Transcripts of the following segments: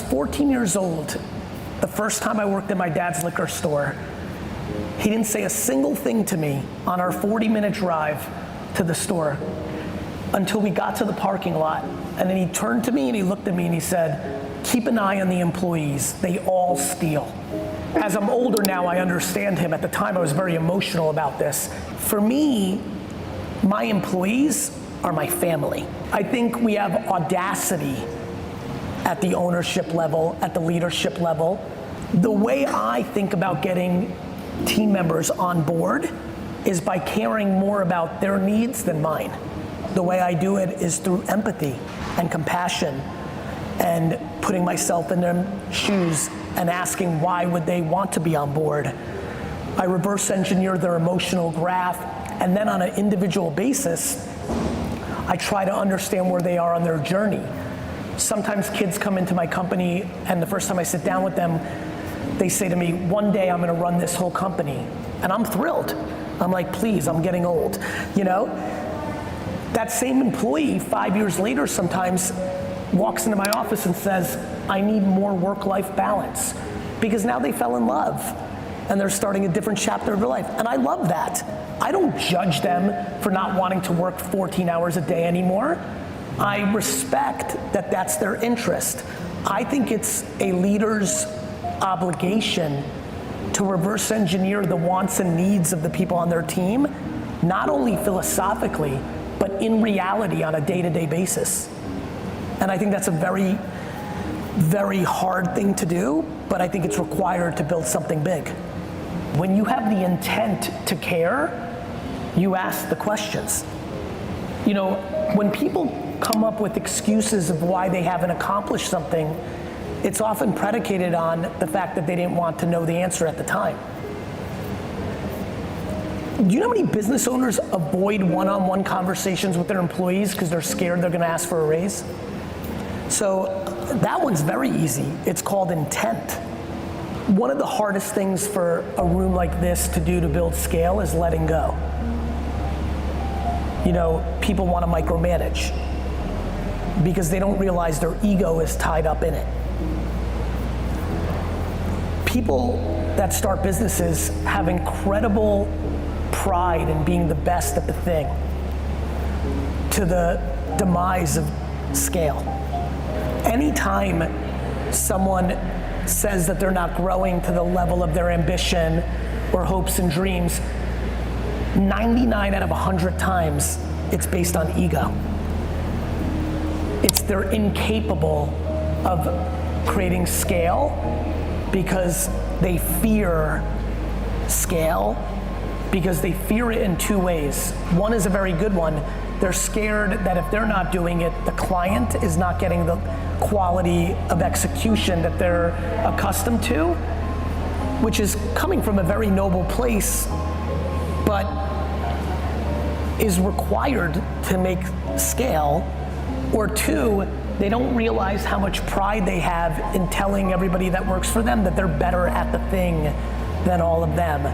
was 14 years old, the first time I worked in my dad's liquor store, he didn't say a single thing to me on our 40-minute drive to the store until we got to the parking lot. And then he turned to me and he looked at me and he said, "Keep an eye on the employees, they all steal." As I'm older now, I understand him. At the time, I was very emotional about this. For me, my employees are my family. I think we have audacity at the ownership level, at the leadership level. The way I think about getting team members on board is by caring more about their needs than mine. The way I do it is through empathy and compassion and putting myself in their shoes and asking why would they want to be on board. I reverse engineer their emotional graph, and then on an individual basis, I try to understand where they are on their journey. Sometimes kids come into my company and the first time I sit down with them, they say to me, "One day I'm gonna run this whole company." And I'm thrilled. I'm like, please, I'm getting old, you know? That same employee 5 years later sometimes walks into my office and says, "I need more work-life balance," because now they fell in love and they're starting a different chapter of their life. And I love that. I don't judge them for not wanting to work 14 hours a day anymore. I respect that that's their interest. I think it's a leader's obligation to reverse engineer the wants and needs of the people on their team, not only philosophically, but in reality on a day-to-day basis. And I think that's a very, very hard thing to do, but I think it's required to build something big. When you have the intent to care, you ask the questions. You know, when people come up with excuses of why they haven't accomplished something, it's often predicated on the fact that they didn't want to know the answer at the time. Do you know how many business owners avoid one-on-one conversations with their employees because they're scared they're gonna ask for a raise? So that one's very easy. It's called intent. One of the hardest things for a room like this to do to build scale is letting go. You know, people want to micromanage because they don't realize their ego is tied up in it. People that start businesses have incredible pride in being the best at the thing, to the demise of scale. Anytime someone says that they're not growing to the level of their ambition or hopes and dreams, 99 out of 100 times, it's based on ego. They're incapable of creating scale because they fear scale, because they fear it in two ways. One is a very good one. They're scared that if they're not doing it, the client is not getting the quality of execution that they're accustomed to, which is coming from a very noble place, but is required to make scale. Or two, they don't realize how much pride they have in telling everybody that works for them that they're better at the thing than all of them.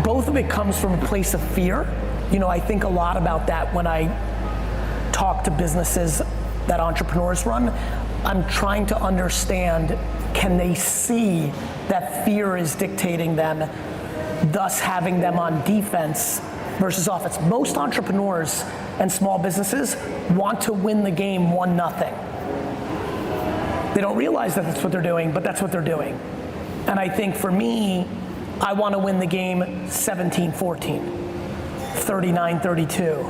Both of it comes from a place of fear. You know, I think a lot about that when I talk to businesses that entrepreneurs run. I'm trying to understand, can they see that fear is dictating them, thus having them on defense versus offense? Most entrepreneurs and small businesses want to win the game 1-0. They don't realize that that's what they're doing, but that's what they're doing. And I think for me, I want to win the game 17-14, 39-32,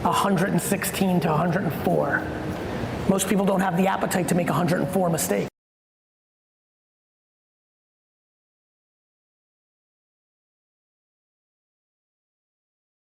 116-104. Most people don't have the appetite to make 104 mistakes.